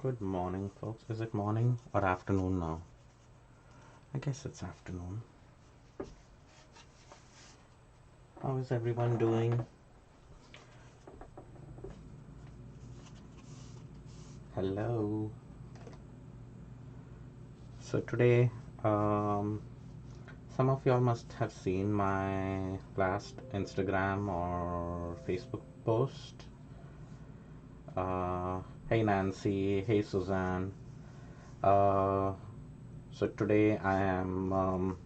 Good morning, folks. Is it morning or afternoon now? I guess it's afternoon. How is everyone doing? Hello. So today, um, some of y'all must have seen my last Instagram or Facebook post. Hey Nancy, hey Suzanne. Uh, so today I am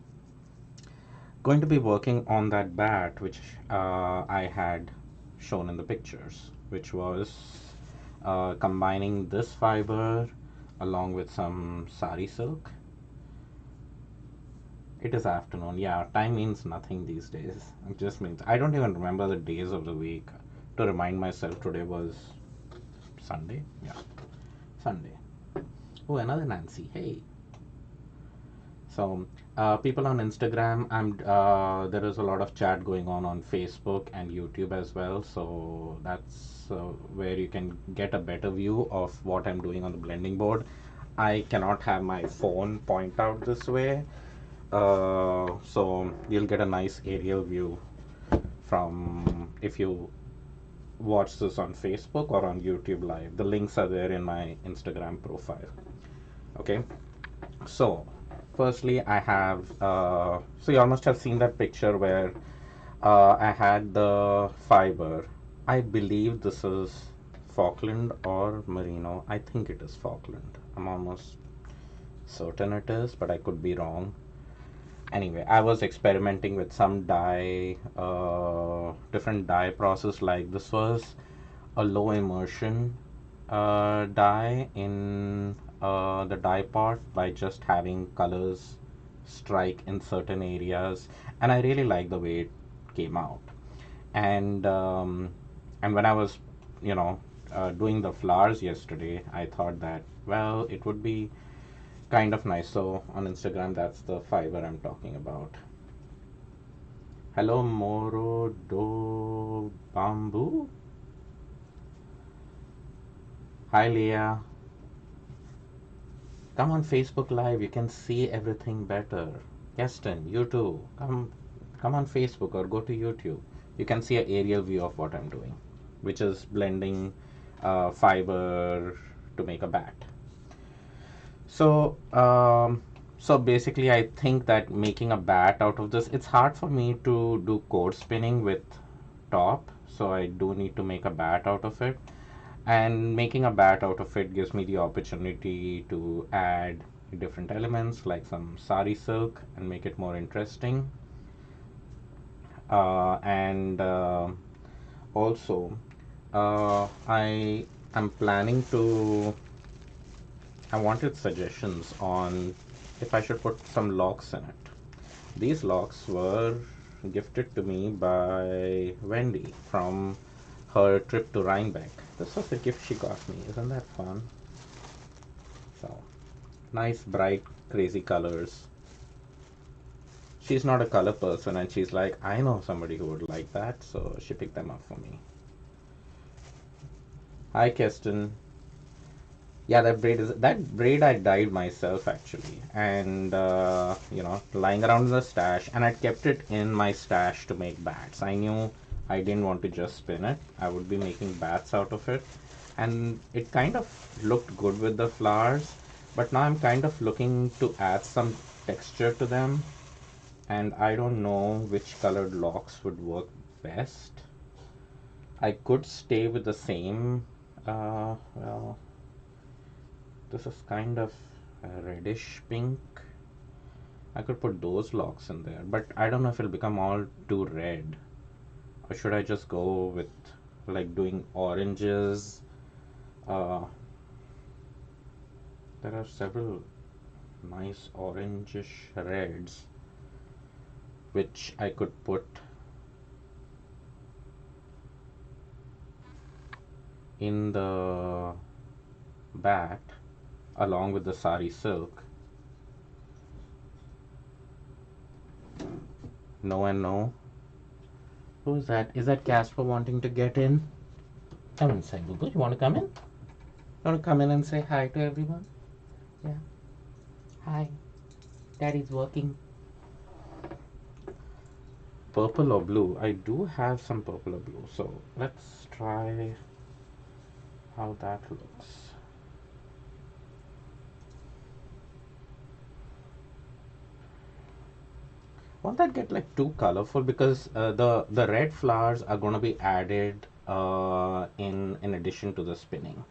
going to be working on that bat which I had shown in the pictures, which was combining this fiber along with some sari silk. It is afternoon. Yeah, time means nothing these days. It just means I don't even remember the days of the week. To remind myself, today was Sunday. Yeah, Sunday. Oh, another Nancy. Hey. So, people on Instagram, there is a lot of chat going on Facebook and YouTube as well. So that's where you can get a better view of what I'm doing on the blending board. I cannot have my phone point out this way, so you'll get a nice aerial view from if you watch this on Facebook or on YouTube Live. The links are there in my Instagram profile. Okay. So, firstly, I have, so you all must have seen that picture where I had the fiber. I believe this is Falkland or Merino. I think it is Falkland. I'm almost certain it is, but I could be wrong. Anyway, I was experimenting with some dye, different dye process. Like this was a low immersion dye in the dye pot by just having colors strike in certain areas, and I really like the way it came out. And and when I was, you know, doing the flowers yesterday, I thought that well, it would be kind of nice. So on Instagram, that's the fiber I'm talking about. Hello, Moro do Bamboo. Hi, Leah. Come on Facebook Live. You can see everything better. Keston, you too. Come on Facebook or go to YouTube. You can see an aerial view of what I'm doing, which is blending fiber to make a bat. So, so basically, I think that making a bat out of this, it's hard for me to do core spinning with top, so I do need to make a bat out of it. And making a bat out of it gives me the opportunity to add different elements like some sari silk and make it more interesting. And also, I am planning to I wanted suggestions on if I should put some locks in it. These locks were gifted to me by Wendy from her trip to Rhinebeck. This was the gift she got me. Isn't that fun? So, nice, bright, crazy colors. She's not a color person, and she's like, I know somebody who would like that, so she picked them up for me. Hi, Keston. Yeah, that braid I dyed myself actually, and lying around in the stash, and I kept it in my stash to make bats. I knew I didn't want to just spin it. I would be making bats out of it, and it kind of looked good with the flowers. But now I'm kind of looking to add some texture to them, and I don't know which colored locks would work best. I could stay with the same. Well, this is kind of a reddish pink. I could put those locks in there, but I don't know if it'll become all too red. Or should I just go with like doing oranges? Uh, there are several nice orangish reds which I could put in the bat along with the sari silk. No and no. Who's that? Is that Casper wanting to get in? Come inside, Boo. You want to come in? Want to come in and say hi to everyone? Yeah. Hi. Daddy's working. Purple or blue? I do have some purple or blue, so let's try how that looks. Won't that get like too colorful? Because the red flowers are going to be added in addition to the spinning.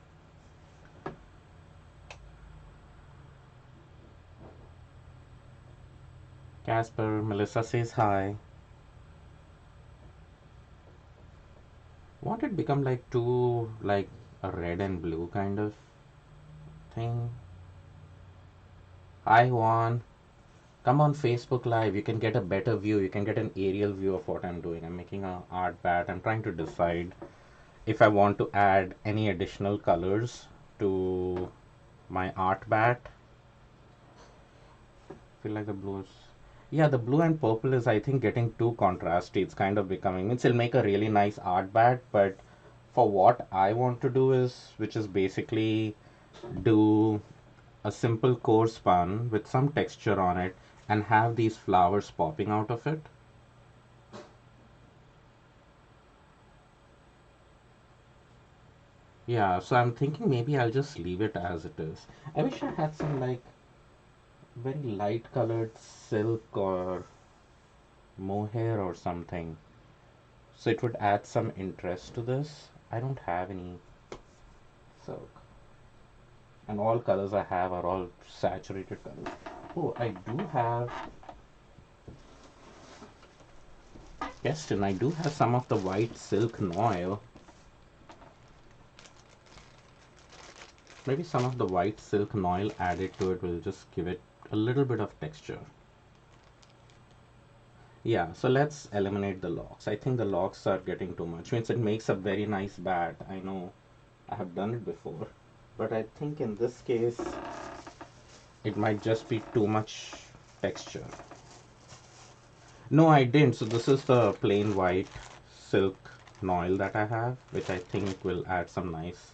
Casper, Melissa says hi. Won't it become like too like a red and blue kind of thing? Hi Juan. Come on Facebook Live. You can get a better view. You can get an aerial view of what I'm doing. I'm making a art bat. I'm trying to decide if I want to add any additional colors to my art bat. Feel like the blue is, yeah, the blue and purple is, I think, getting too contrasty. It's kind of becoming, means it'll make a really nice art bat, but for what I want to do is, which is basically do a simple core spun with some texture on it and have these flowers popping out of it. Yeah, so I'm thinking maybe I'll just leave it as it is. I wish I had some like very light colored silk or mohair or something, so it would add some interest to this. I don't have any silk, and all colors I have are all saturated colors. Oh, I do have, Keston, I do have some of the white silk noil. Maybe some of the white silk noil added to it will just give it a little bit of texture. Yeah, so let's eliminate the locks. I think the locks are getting too much. Means it makes a very nice bat. I know I have done it before, but I think in this case it might just be too much texture. No, I didn't. So this is the plain white silk noil that I have, which I think will add some nice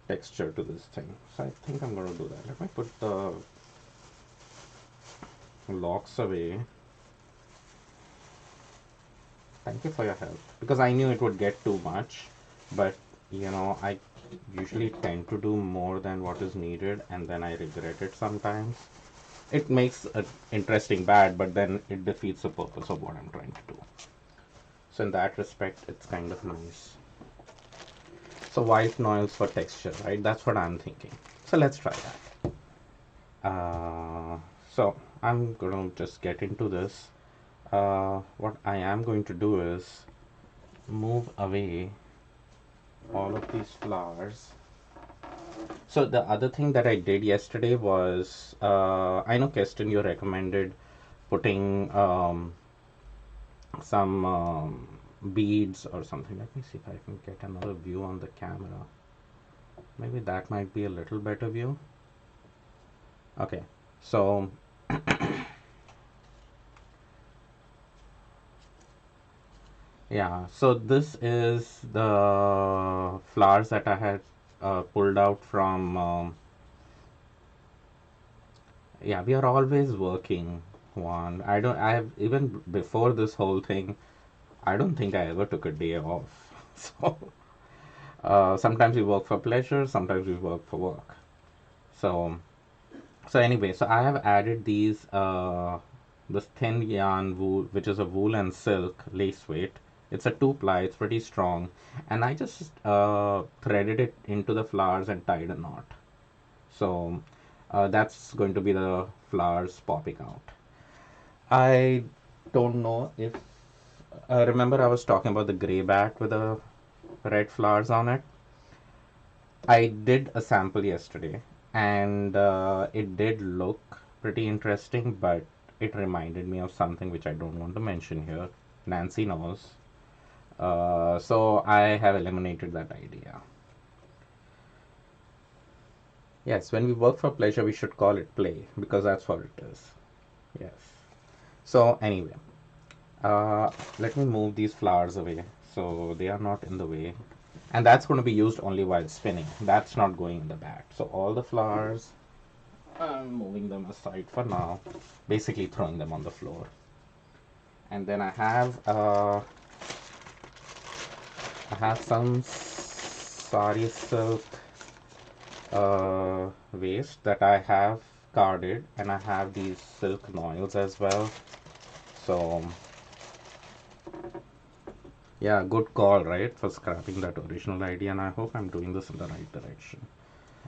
texture to this thing. So I think I'm going to do that. Let me put the locks away. Thank you for your help. Because I knew it would get too much, but I usually tend to do more than what is needed and then I regret it sometimes. It makes an interesting bat, but then it defeats the purpose of what I'm trying to do. So in that respect, it's kind of nice. So white noise for texture, right? That's what I'm thinking. So let's try that. So I'm going to just get into this. What I am going to do is move away all of these flowers. So the other thing that I did yesterday was, I know Keston, you recommended putting some beads or something. Let me see if I can get another view on the camera. Maybe that might be a little better view. Okay, so yeah, so this is the flowers that I had pulled out from. Yeah, we are always working. One, I don't. I have even before this whole thing. I don't think I ever took a day off. So sometimes we work for pleasure, sometimes we work for work. So anyway, so I have added these this thin yarn wool, which is a wool and silk lace weight. It's a 2-ply, it's pretty strong, and I just threaded it into the flowers and tied a knot. So that's going to be the flowers popping out. I don't know if remember I was talking about the gray bat with the red flowers on it. I did a sample yesterday and it did look pretty interesting, but it reminded me of something which I don't want to mention here. Nancy knows. So I have eliminated that idea. Yes, when we work for pleasure, we should call it play because that's what it is. Yes. So anyway, let me move these flowers away so they are not in the way. and that's going to be used only while spinning. That's not going in the bat. So all the flowers, I'm moving them aside for now, basically throwing them on the floor. And then I have some sari silk waste that I have carded, and I have these silk noils as well. So yeah, good call, right, for scrapping that original idea, and I hope I'm doing this in the right direction.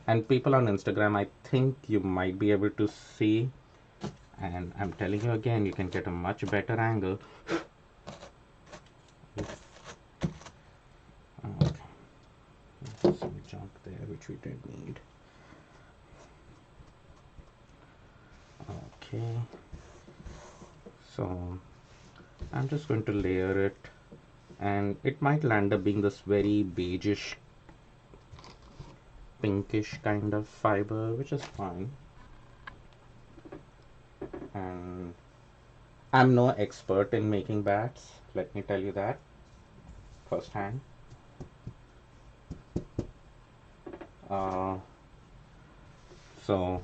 And people on Instagram, I think you might be able to see, and I'm telling you again, you can get a much better angle. Okay, some junk there which we did need. Okay, so I'm just going to layer it, and it might land up being this very beigeish, pinkish kind of fiber, which is fine. And I'm no expert in making bats, let me tell you that firsthand. So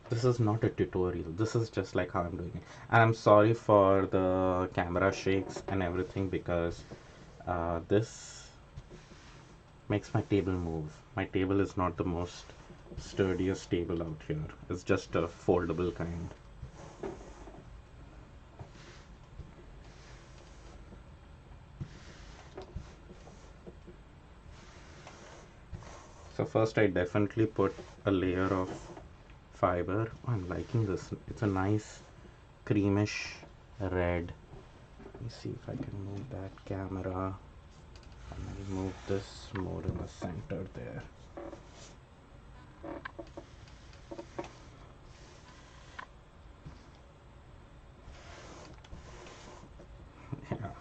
this is not a tutorial, this is just like how I'm doing it. And I'm sorry for the camera shakes and everything, because this makes my table move. My table is not the most sturdiest table out here. It's just a foldable kind. So first I definitely put a layer of fiber. Oh, I'm liking this. It's a nice creamish red. Let me see if I can move that camera. And I'll move this more in the center there. Yeah.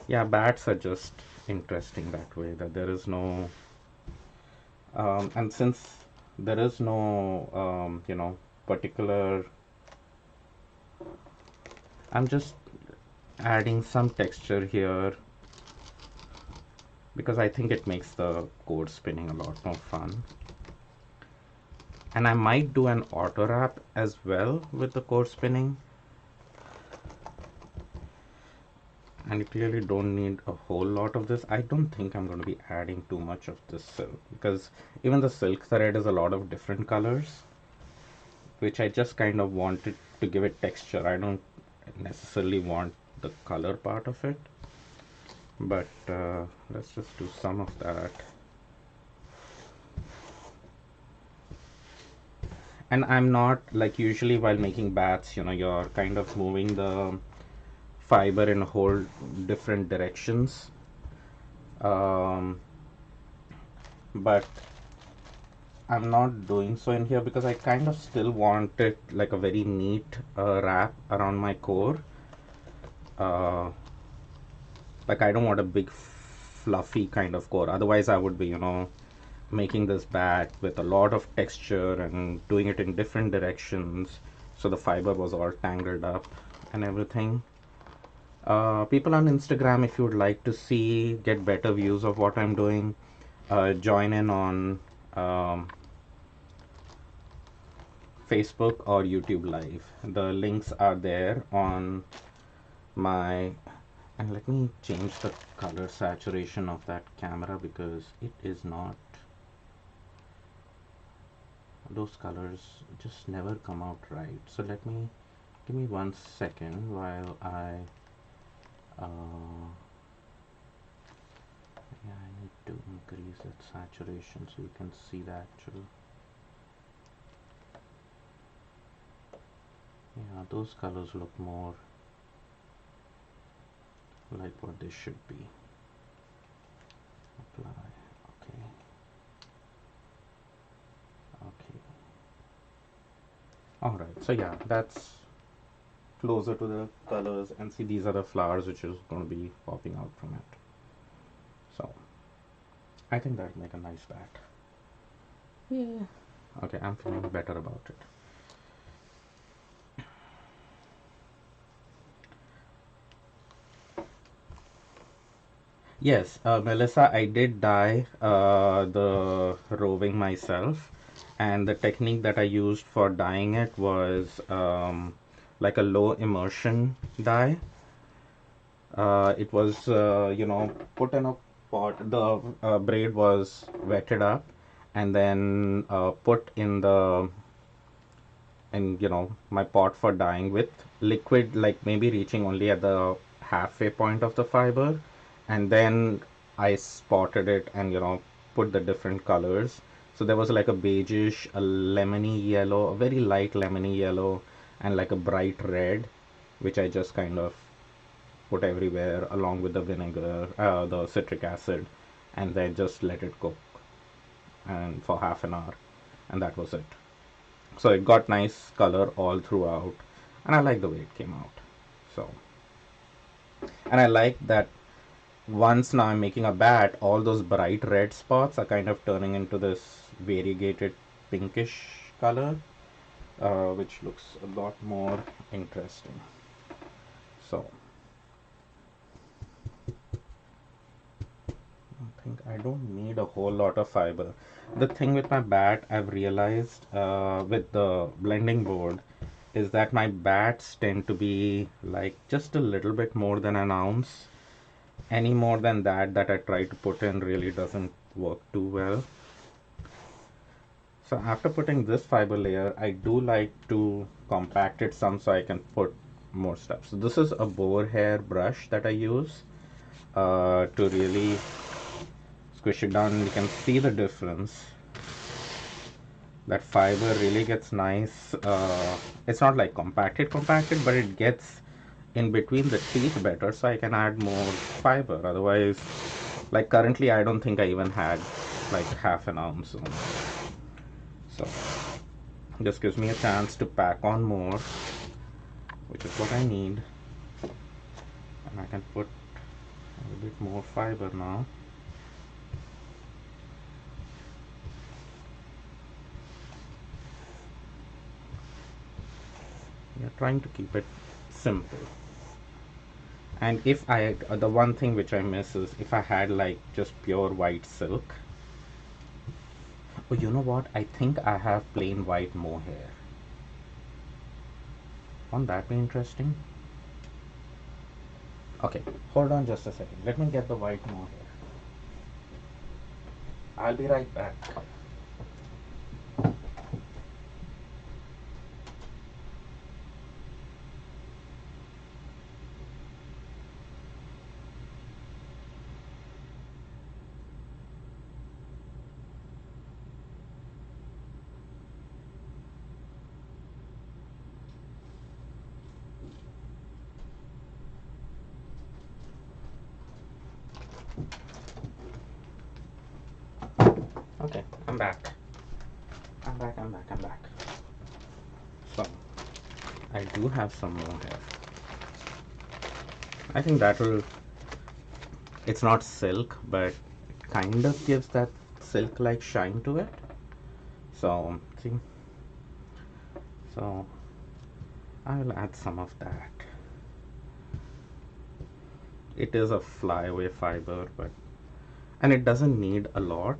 Yeah, bats are just interesting that way, that there is no and since there is no particular, I'm just adding some texture here because I think it makes the code spinning a lot more fun. And I might do an auto wrap as well with the code spinning. And you clearly don't need a whole lot of this. I don't think I'm going to be adding too much of this silk, because even the silk thread is a lot of different colors, which I just kind of wanted to give it texture. I don't necessarily want the color part of it, but let's just do some of that. And I'm not like, usually while making bats, you're kind of moving the fiber in a whole different directions, but I'm not doing so in here because I kind of still want it like a very neat wrap around my core. Like I don't want a big fluffy kind of core, otherwise I would be making this bat with a lot of texture and doing it in different directions, so the fiber was all tangled up and everything. People on Instagram, if you would like to get better views of what I'm doing, join in on Facebook or YouTube Live. The links are there on my, and let me change the color saturation of that camera because it is not, those colors just never come out right. So give me 1 second while I yeah, I need to increase that saturation so you can see the actual. Yeah, those colors look more like what they should be. Apply. Okay. Okay. Alright, so yeah, that's closer to the colors, and see, these are the flowers which is going to be popping out from it. So I think that'll make a nice bat. Yeah. Okay, I'm feeling better about it. Yes, Melissa, I did dye the roving myself, and the technique that I used for dyeing it was like a low immersion dye. It was, put in a pot. The braid was wetted up, and then put in my pot for dyeing with liquid, like maybe reaching only at the halfway point of the fiber, and then I spotted it and put the different colors. So there was like a beigeish, a lemony yellow, a very light lemony yellow, and like a bright red, which I just kind of put everywhere along with the vinegar, the citric acid, and then just let it cook and for half an hour, and that was it. So it got nice color all throughout, and I like the way it came out. So, and I like that once now I'm making a bat, all those bright red spots are kind of turning into this variegated pinkish color, which looks a lot more interesting. So I think I don't need a whole lot of fiber. The thing with my bat, I've realized with the blending board, is that my bats tend to be like just a little bit more than an ounce. Any more than that I try to put in really doesn't work too well. So after putting this fiber layer, I do like to compact it some so I can put more stuff. So this is a boar hair brush that I use to really squish it down. You can see the difference. That fiber really gets nice. It's not like compacted, but it gets in between the teeth better, so I can add more fiber. Otherwise, like currently, I don't think I even had like half an ounce on. So this gives me a chance to pack on more, which is what I need, and I can put a bit more fiber now. We are trying to keep it simple. And if I, the one thing which I miss is if I had like just pure white silk. Oh, you know what? I think I have plain white mohair. Won't that be interesting? Okay, hold on just a second. Let me get the white mohair. I'll be right back. Okay, I'm back. I'm back. So, I do have some mohair. I think that will, it's not silk, but it kind of gives that silk-like shine to it. So, see, so I'll add some of that. It is a flyaway fiber, but, and it doesn't need a lot.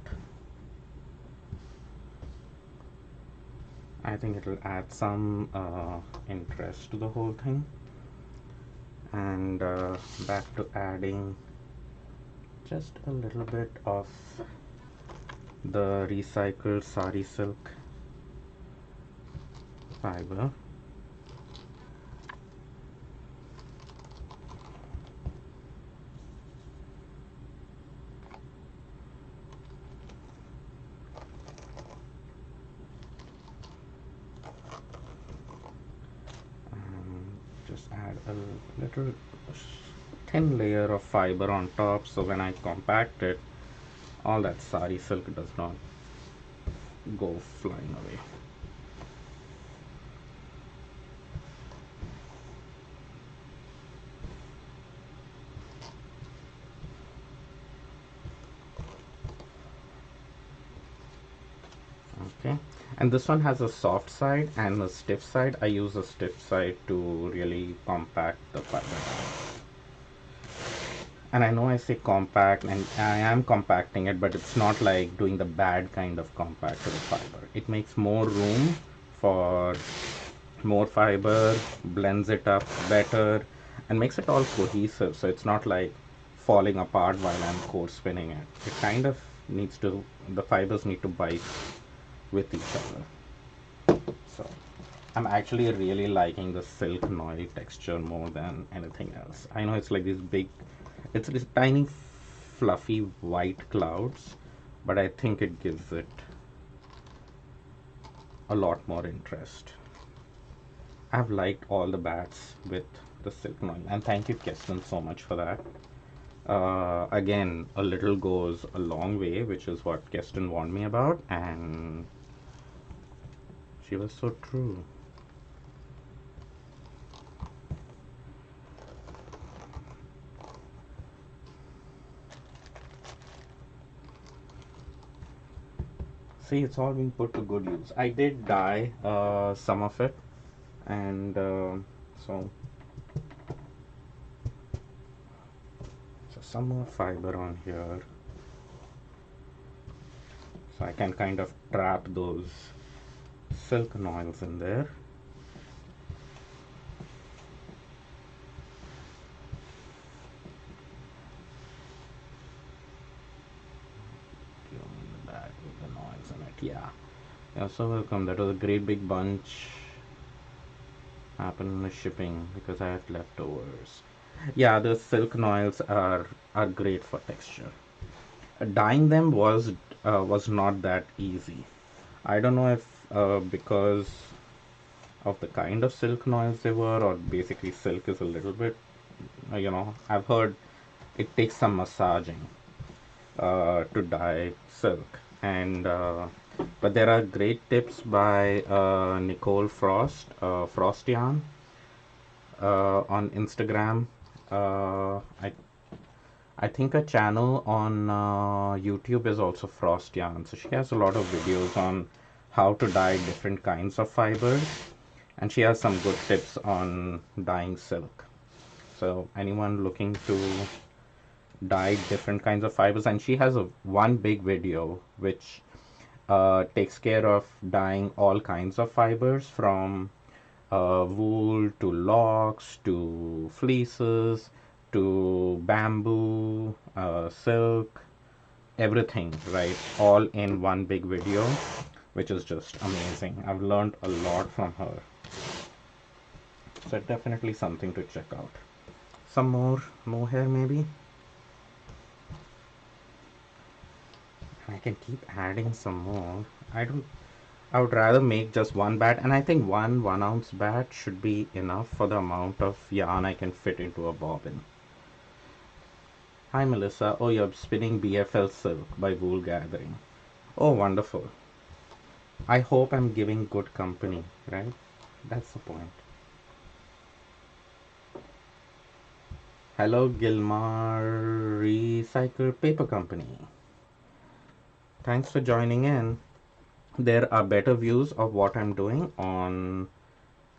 I think it will add some interest to the whole thing. And back to adding just a little bit of the recycled sari silk fiber. Just add a little thin layer of fiber on top, so when I compact it, all that sari silk does not go flying away. Okay, and this one has a soft side and a stiff side. I use a stiff side to really compact the fiber. And I know I say compact, and I am compacting it, but it's not like doing the bad kind of compact to the fiber. It makes more room for more fiber, blends it up better, and makes it all cohesive. So it's not like falling apart while I'm core spinning it. It kind of needs to, the fibers need to bite with each other. So I'm actually really liking the silk noil texture more than anything else. I know it's like this big, it's this tiny fluffy white clouds, but I think it gives it a lot more interest. I've liked all the bats with the silk noil, and thank you, Keston, so much for that. Again, a little goes a long way, which is what Keston warned me about, and she was so true. See, it's all being put to good use. I did dye some of it, and so some more fiber on here, so I can kind of trap those silk noils in there. The bag with the noils in it, yeah. You're so welcome. That was a great big bunch. Happened in the shipping because I had leftovers. Yeah, the silk noils are great for texture. Dyeing them was not that easy. I don't know if because of the kind of silk noils they were, or basically silk is a little bit, I've heard it takes some massaging to dye silk, and but there are great tips by Nicole Frost, Frost Yarn, on Instagram. I think a channel on YouTube is also Frost Yarn. So she has a lot of videos on how to dye different kinds of fibers, and she has some good tips on dyeing silk. So anyone looking to dye different kinds of fibers, and she has a one big video which takes care of dyeing all kinds of fibers from wool to locks to fleeces to bamboo, silk, everything, right? All in one big video, which is just amazing. I've learned a lot from her. So definitely something to check out. Some more mohair maybe. I can keep adding some more. I would rather make just one bat, and I think one ounce bat should be enough for the amount of yarn I can fit into a bobbin. Hi Melissa. Oh, you're spinning BFL silk by Wool Gathering. Oh, wonderful. I hope I'm giving good company, right? That's the point. Hello, Gilmar Recycle Paper Company. Thanks for joining in. There are better views of what I'm doing on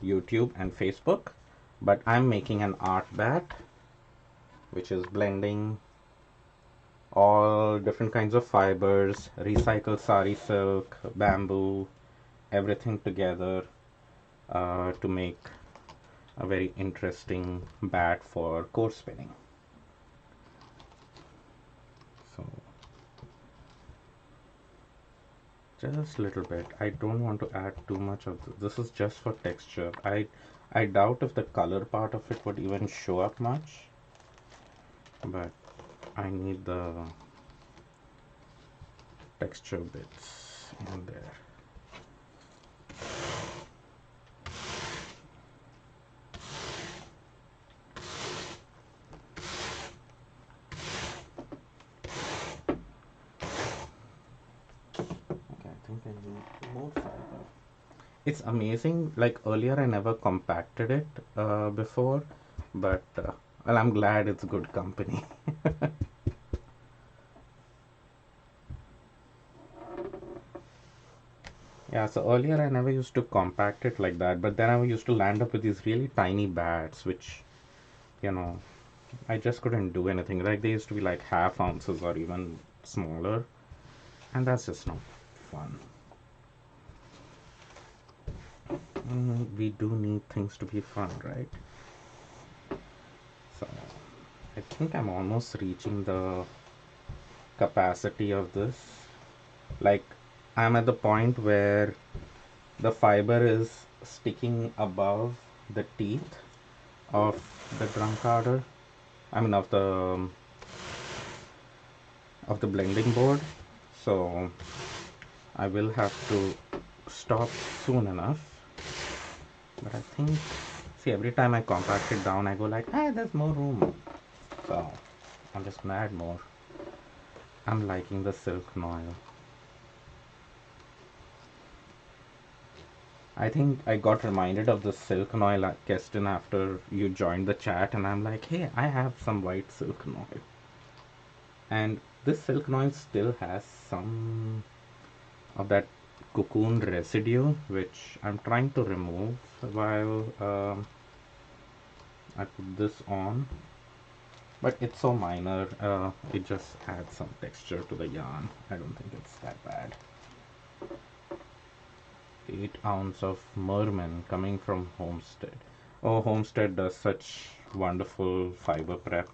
YouTube and Facebook, but I'm making an art bat, which is blending all different kinds of fibers, recycled sari silk, bamboo, everything together to make a very interesting bat for core spinning. So just a little bit. I don't want to add too much of this. This is just for texture. I doubt if the color part of it would even show up much, but I need the texture bits in there. Okay, I think I need more fiber. It's amazing. Like earlier, I never compacted it before, but well, I'm glad it's good company. Yeah, so earlier I never used to compact it like that, but then I used to land up with these really tiny bats, which, you know, I just couldn't do anything. Like they used to be like half ounces or even smaller, and that's just not fun. We do need things to be fun, right? So I think I'm almost reaching the capacity of this. Like I'm at the point where the fiber is sticking above the teeth of the drum carder. I mean of the blending board. So I will have to stop soon enough. But I think, see, every time I compact it down, I go like, ah, there's more room. So I'm just gonna add more. I'm liking the silk noir. I think I got reminded of the silk noir Keston after you joined the chat, and I'm like, hey, I have some white silk noir. And this silk noir still has some of that cocoon residue, which I'm trying to remove while I put this on. But it's so minor, it just adds some texture to the yarn. I don't think it's that bad. 8 ounce of merman coming from Homestead. Oh, Homestead does such wonderful fiber prep.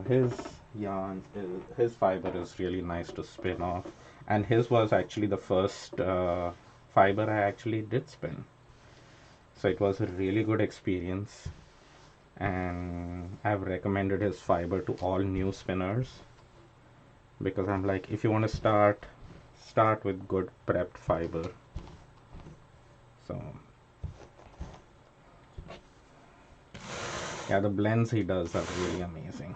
His his fiber is really nice to spin off, and his was actually the first fiber I actually did spin. So it was a really good experience, and I've recommended his fiber to all new spinners because I'm like, if you want to start with good prepped fiber. So yeah, the blends he does are really amazing.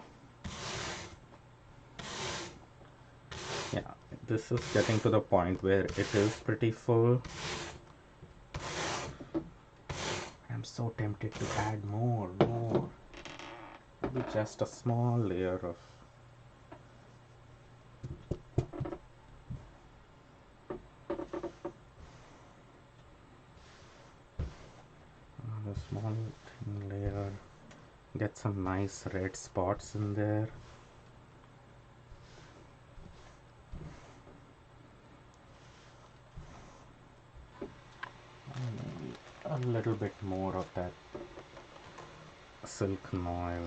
Yeah, this is getting to the point where it is pretty full. I'm so tempted to add more. Maybe just a small layer of a small thin layer. Get some nice red spots in there. Maybe a little bit more of that silk noir.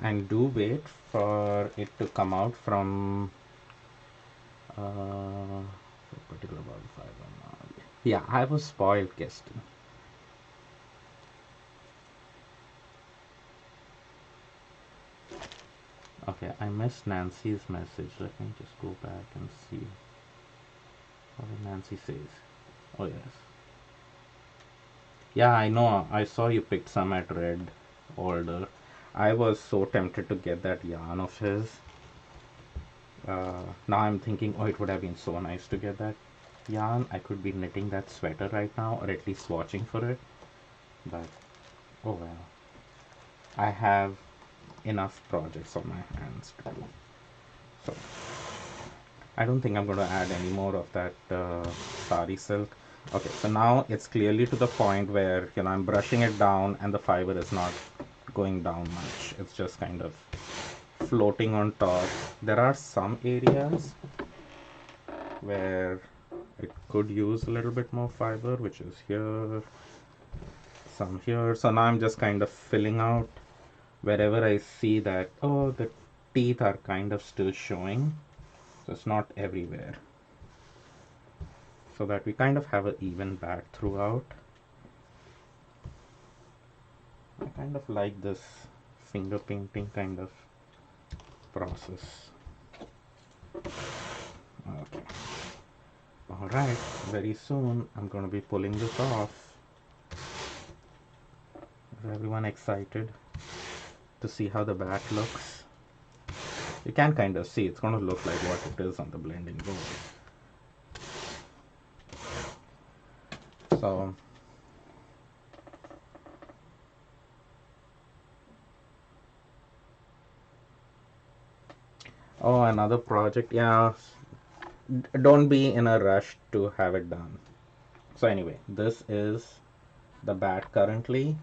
And do wait for it to come out from particular body fiber. Yeah, I was spoiled, Keston. Okay, I missed Nancy's message. Let me just go back and see what Nancy says. Oh yes. Yeah, I know. I saw you picked some at Red Order. I was so tempted to get that yarn of his. Now I'm thinking, oh, it would have been so nice to get that yarn. I could be knitting that sweater right now, or at least watching for it. But, oh well. I have enough projects on my hands to do. So, I don't think I'm going to add any more of that sari silk. Okay, so now it's clearly to the point where, I'm brushing it down and the fiber is not going down much. It's just kind of floating on top. There are some areas where it could use a little bit more fiber, which is here, some here. So now I'm just kind of filling out wherever I see that, oh, the teeth are kind of still showing. So it's not everywhere. So that we kind of have an even back throughout. I kind of like this finger painting kind of process. Okay. Alright, very soon I'm going to be pulling this off. Is everyone excited to see how the back looks? You can kind of see it's going to look like what it is on the blending board. So oh, another project. Yeah, don't be in a rush to have it done. So anyway, this is the bat currently.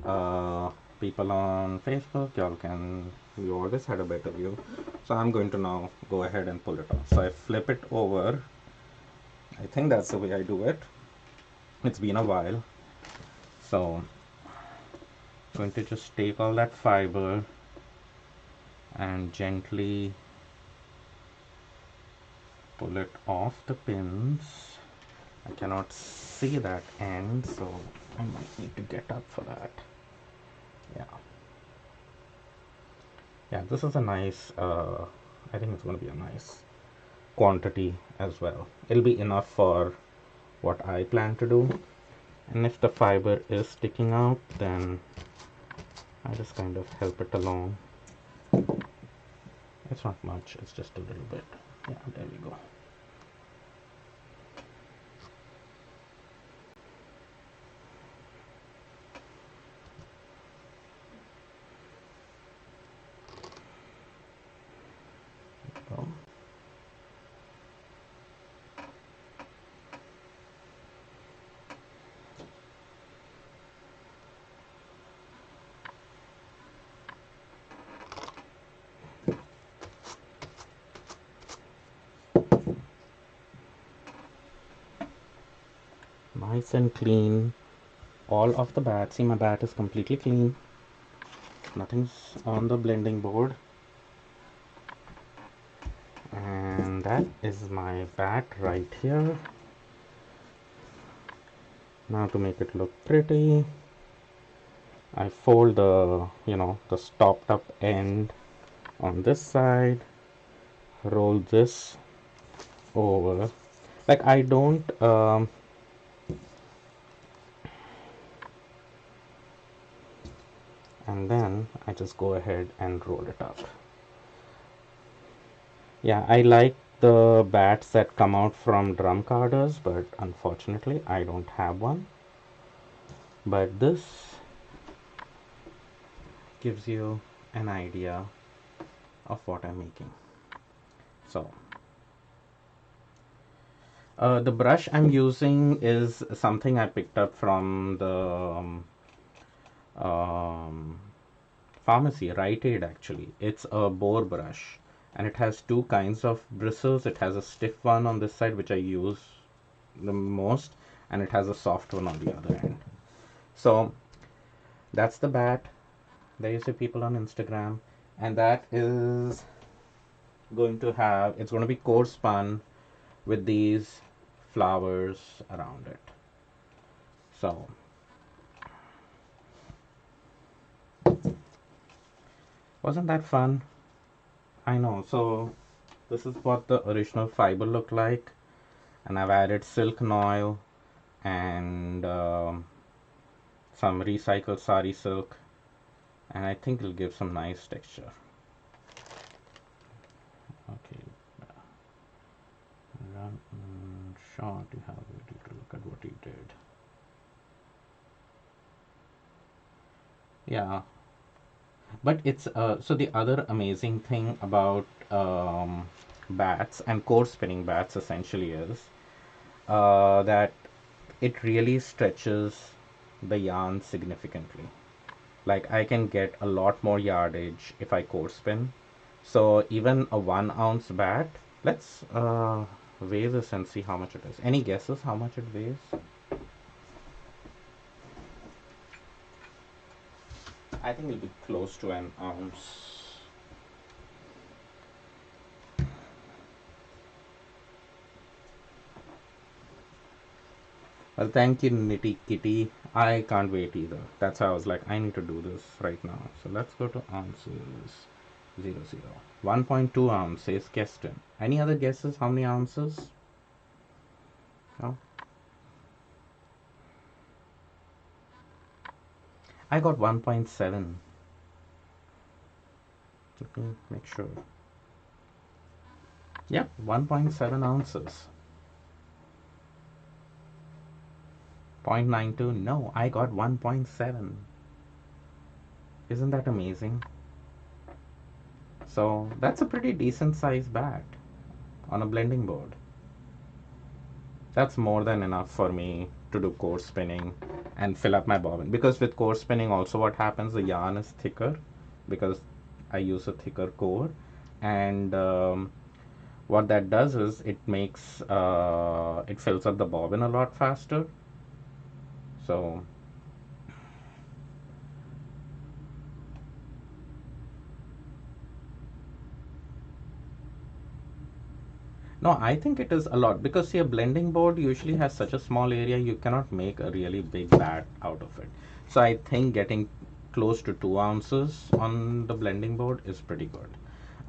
Uh, People on Facebook, y'all can, you always had a better view. So I'm going to now go ahead and pull it off. So I flip it over. I think that's the way I do it. It's been a while. So I'm going to just take all that fiber and gently pull it off the pins. I cannot see that end, so I might need to get up for that. Yeah. Yeah, this is a nice, I think it's going to be a nice quantity as well. It'll be enough for what I plan to do. And if the fiber is sticking out, then I just kind of help it along. It's not much, it's just a little bit. Yeah, there we go. Nice and clean. All of the bat. See, my bat is completely clean. Nothing's on the blending board. And that is my bat right here. Now to make it look pretty, I fold the stopped up end on this side, roll this over. Like I don't and then I just go ahead and roll it up. Yeah, I like the bats that come out from drum carders, but unfortunately I don't have one. But this gives you an idea of what I'm making. So the brush I'm using is something I picked up from the pharmacy, Rite Aid actually. It's a boar brush and it has two kinds of bristles. It has a stiff one on this side, which I use the most, and it has a soft one on the other end. So that's the bat. There you see people on Instagram, and that is going to have, it's going to be coarse spun with these flowers around it. So wasn't that fun? I know. So this is what the original fiber looked like, and I've added silk oil and some recycled sari silk, and I think it'll give some nice texture. Okay, shot, you have to look at what he did. Yeah, but it's so the other amazing thing about bats and core spinning bats essentially is that it really stretches the yarn significantly. Like I can get a lot more yardage if I core spin. So even a 1 ounce bat, let's weigh this and see how much it is. Any guesses how much it weighs? I think it'll be close to an ounce. Well, thank you, Nitty Kitty. I can't wait either. That's how I was like, I need to do this right now. So let's go to ounces. 00. 1.2 ounce says Keston. Any other guesses? How many ounces? No? I got 1.7. Let me make sure. Yep, 1.7 ounces. 0.92. No, I got 1.7. Isn't that amazing? So that's a pretty decent sized bat on a blending board. That's more than enough for me to do core spinning and fill up my bobbin. Because with core spinning also what happens, the yarn is thicker because I use a thicker core, and what that does is it makes it fills up the bobbin a lot faster. So no, I think it is a lot because see, a blending board usually has such a small area, you cannot make a really big bat out of it. So I think getting close to 2 ounces on the blending board is pretty good.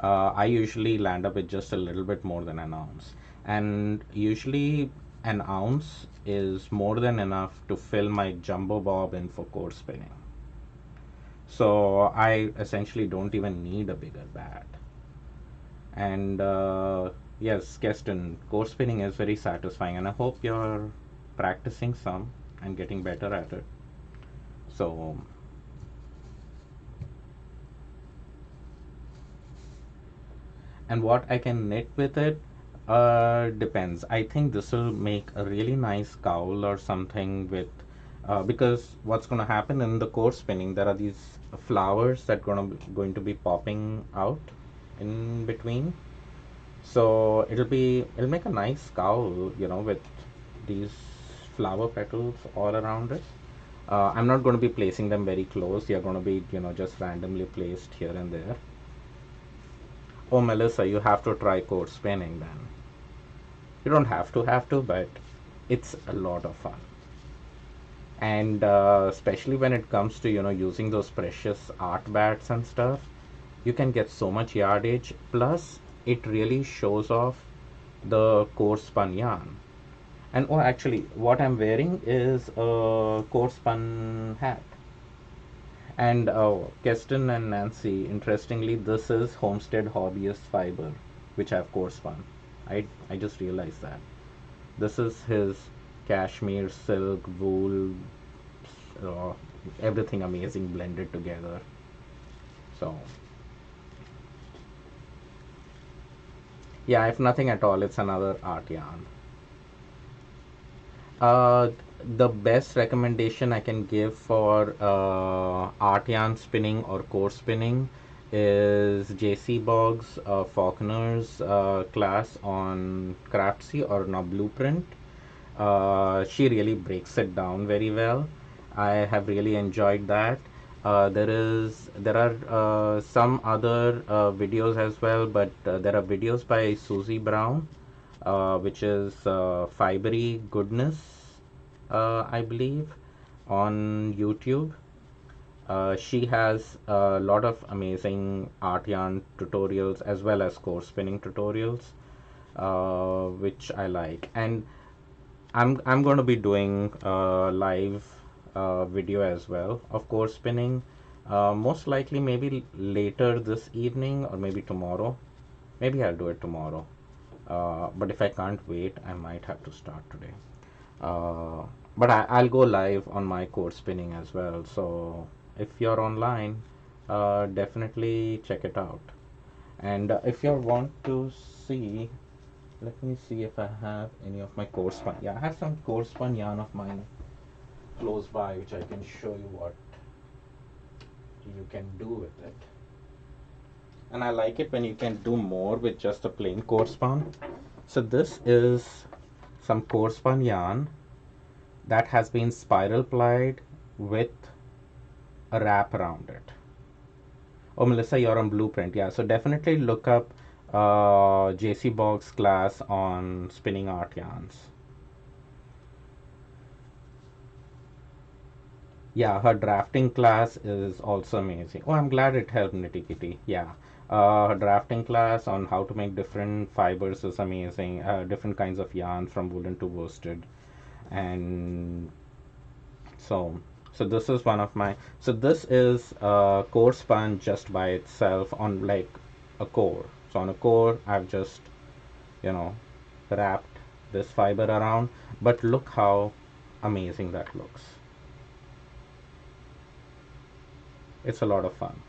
I usually land up with just a little bit more than an ounce, and usually an ounce is more than enough to fill my jumbo bob in for core spinning. So I essentially don't even need a bigger bat. And yes, Keston, core spinning is very satisfying, and I hope you're practicing some and getting better at it. So, and what I can knit with it depends. I think this will make a really nice cowl or something with, because what's going to happen in the core spinning, there are these flowers that going to be popping out in between. So it'll make a nice cowl, with these flower petals all around it. I'm not going to be placing them very close. They're going to be, just randomly placed here and there. Oh, Melissa, you have to try core spinning then. You don't have to, but it's a lot of fun. And especially when it comes to, using those precious art bats and stuff, you can get so much yardage. Plus, it really shows off the core spun yarn. And oh, actually, what I'm wearing is a core spun hat. And Keston and Nancy, interestingly, this is Homestead Hobbyist fiber, which I've core spun. I just realized that. This is his cashmere, silk, wool, uh, everything amazing blended together. So, yeah, if nothing at all, it's another art yarn. Uh, the best recommendation I can give for art yarn spinning or core spinning is JC Boggs Faulkner's class on Craftsy or no Blueprint. She really breaks it down very well. I have really enjoyed that. There are some other videos as well, but there are videos by Susie Brown, which is Fibery Goodness, I believe, on YouTube. She has a lot of amazing art yarn tutorials as well as core spinning tutorials, which I like. And I'm going to be doing a live video as well of core spinning. Most likely, maybe later this evening or maybe tomorrow. Maybe I'll do it tomorrow. But if I can't wait, I might have to start today. But I'll go live on my core spinning as well. So if you're online, definitely check it out. And if you want to see, let me see if I have any of my core spun. Yeah, I have some core spun yarn of mine close by, which I can show you what you can do with it. And I like it when you can do more with just a plain core spun. So this is some core spun yarn that has been spiral plied with a wrap around it. Oh, Melissa, you're on Blueprint. Yeah, so definitely look up JC Boggs class on spinning art yarns. Yeah, her drafting class is also amazing. Oh, I'm glad it helped, Nitty Kitty. Yeah. Her drafting class on how to make different fibers is amazing. Different kinds of yarn from woolen to worsted. And so, so this is one of my, so this is a core spun just by itself on like a core. So on a core, I've just, you know, wrapped this fiber around, but look how amazing that looks. It's a lot of fun.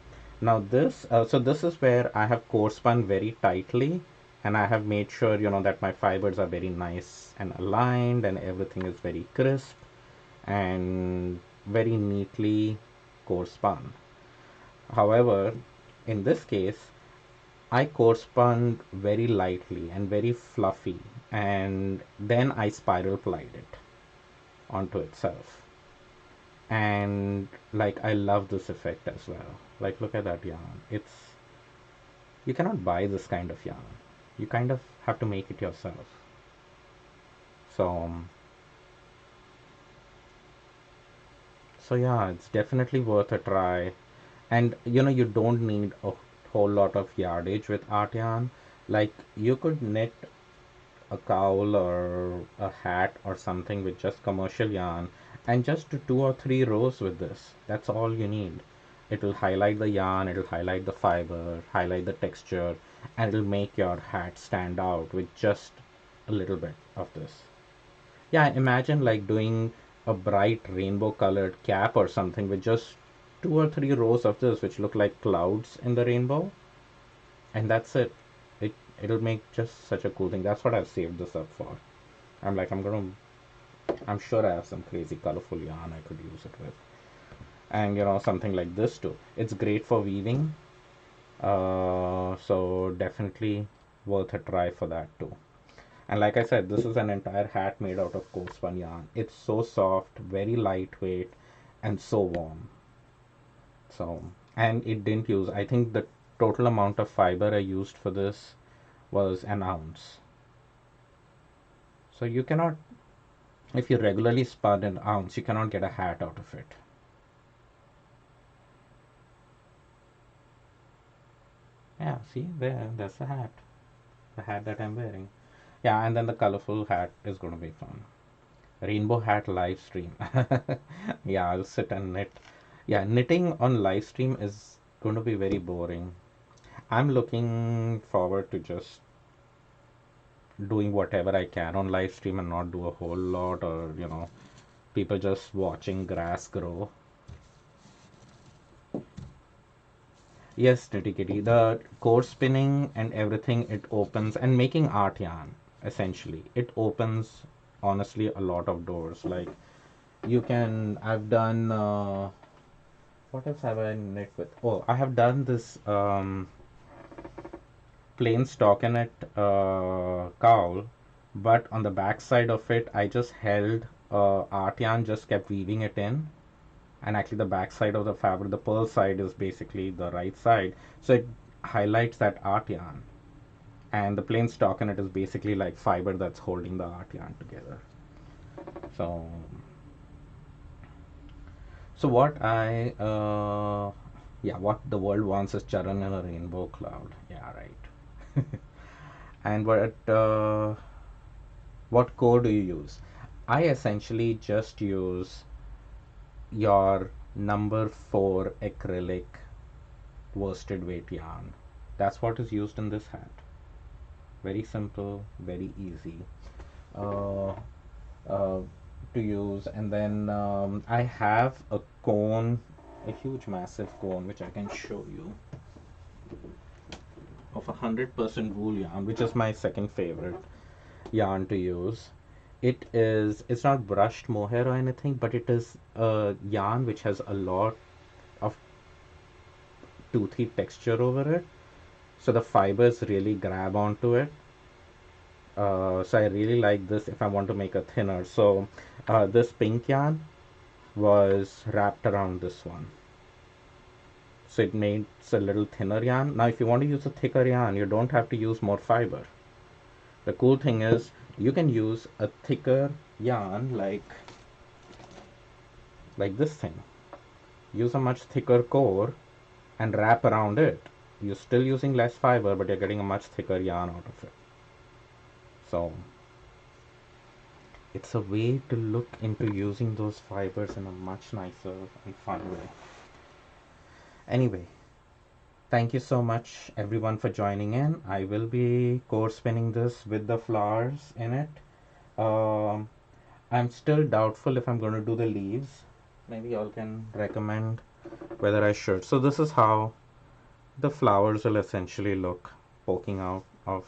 Now this, so this is where I have core spun very tightly, and I have made sure, that my fibers are very nice and aligned and everything is very crisp. and very neatly coarse spun. However, in this case, I coarse spun very lightly and very fluffy, and then I spiral plied it onto itself. And like, I love this effect as well. Like, look at that yarn. You cannot buy this kind of yarn. You kind of have to make it yourself. So, so yeah, it's definitely worth a try. And you don't need a whole lot of yardage with art yarn. Like, you could knit a cowl or a hat or something with just commercial yarn and just do 2 or 3 rows with this. That's all you need. It'll highlight the yarn, it'll highlight the fiber, highlight the texture, and it'll make your hat stand out with just a little bit of this. Yeah, imagine like doing a bright rainbow colored cap or something with just 2 or 3 rows of this, which look like clouds in the rainbow, and that's it. It'll make just such a cool thing. That's what I've saved this up for. I'm like, I'm sure I have some crazy colorful yarn I could use it with. And something like this too. It's great for weaving. So definitely worth a try for that too. And like I said, this is an entire hat made out of coarse spun yarn. It's so soft, very lightweight, and so warm. So, and it didn't use, I think the total amount of fiber I used for this was an ounce. So you cannot, if you regularly spun an ounce, you cannot get a hat out of it. Yeah, see there, that's the hat that I'm wearing. Yeah, and then the colorful hat is going to be fun. Rainbow hat live stream. Yeah, I'll sit and knit. Yeah, knitting on live stream is going to be very boring. I'm looking forward to just doing whatever I can on live stream and not do a whole lot, or people just watching grass grow. Yes, Nitty Kitty. The core spinning and everything, it opens, and making art yarn, essentially. It opens, honestly, a lot of doors. Like, I've done, what else have I knit with? Oh, I have done this plain stockinette cowl, but on the back side of it, I just held art yarn, just kept weaving it in, and actually the back side of the fabric, the pearl side is basically the right side, so it highlights that art yarn, and the plain stockinette is basically like fiber that's holding the art yarn together. So, what yeah, what the world wants is Charan in a rainbow cloud. Yeah, right. And what core do you use? I essentially just use your number 4 acrylic worsted weight yarn. That's what is used in this hat. Very simple, very easy uh, uh, to use. And then I have a cone, a huge massive cone, which I can show you, of 100% wool yarn, which is my second favorite yarn to use. It's not brushed mohair or anything, but it is a yarn which has a lot of toothy texture over it, so the fibers really grab onto it. So I really like this if I want to make a thinner. So this pink yarn was wrapped around this one, so it makes a little thinner yarn. Now if you want to use a thicker yarn, you don't have to use more fiber. The cool thing is you can use a thicker yarn, like this thing. Use a much thicker core and wrap around it. You're still using less fiber, but you're getting a much thicker yarn out of it. So it's a way to look into using those fibers in a much nicer and fun way. Anyway, thank you so much everyone for joining in. I will be core spinning this with the flowers in it. Um, I'm still doubtful if I'm going to do the leaves. Maybe y'all can recommend whether I should. So this is how the flowers will essentially look, poking out of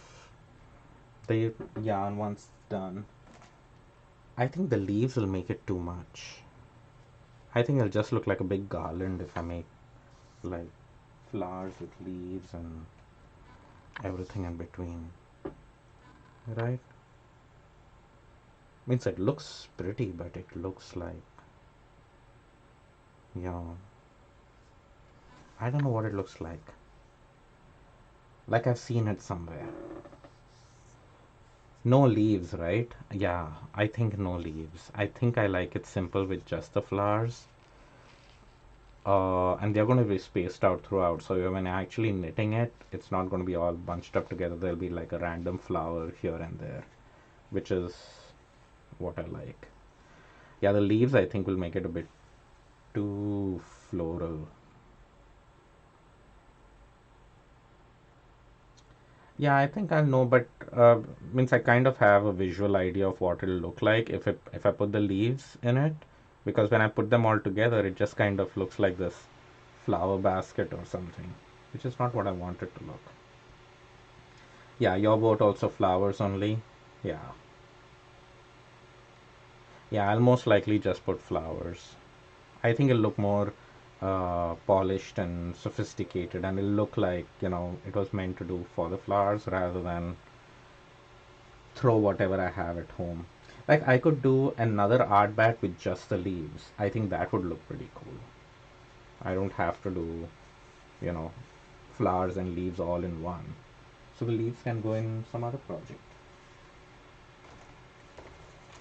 the yarn once done. I think the leaves will make it too much. I think it'll just look like a big garland if I make like flowers with leaves and everything in between, right? Means it looks pretty, but it looks like, you know, I don't know what it looks like. Like I've seen it somewhere. No leaves, right? Yeah, I think no leaves. I think I like it simple with just the flowers. And they're going to be spaced out throughout. So when I'm actually knitting it, it's not going to be all bunched up together. There'll be like a random flower here and there, which is what I like. Yeah, the leaves I think will make it a bit too floral. Yeah, I think I'll know, but means I kind of have a visual idea of what it'll look like if I put the leaves in it, because when I put them all together, it just kind of looks like this flower basket or something, which is not what I want it to look. Yeah, your boat also flowers only. Yeah, yeah, I'll most likely just put flowers. I think it'll look more polished and sophisticated, and it'll look like it was meant to do for the flowers rather than throw whatever I have at home. Like I could do another art bat with just the leaves. I think that would look pretty cool. I don't have to do, you know, flowers and leaves all in one. So the leaves can go in some other project.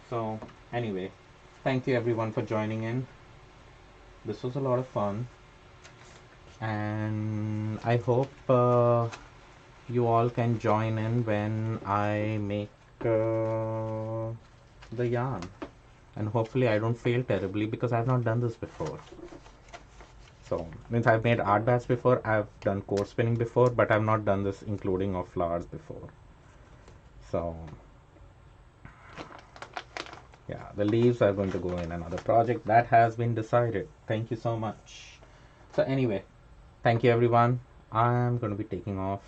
So anyway, thank you everyone for joining in. This was a lot of fun, and I hope you all can join in when I make the yarn. And hopefully I don't fail terribly because I've not done this before. So means I've made art bats before, I've done core spinning before, but I've not done this including of flowers before. So yeah, the leaves are going to go in another project that has been decided. Thank you so much. So anyway, thank you everyone. I'm going to be taking off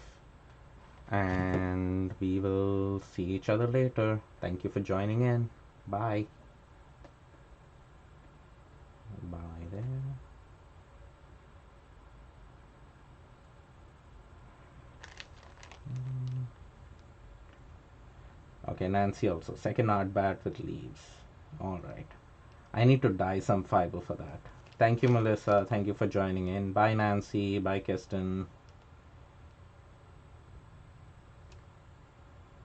and we will see each other later. Thank you for joining in. Bye. Bye there. Okay, Nancy also. Second art bat with leaves. Alright. I need to dye some fiber for that. Thank you, Melissa. Thank you for joining in. Bye, Nancy. Bye, Kirsten.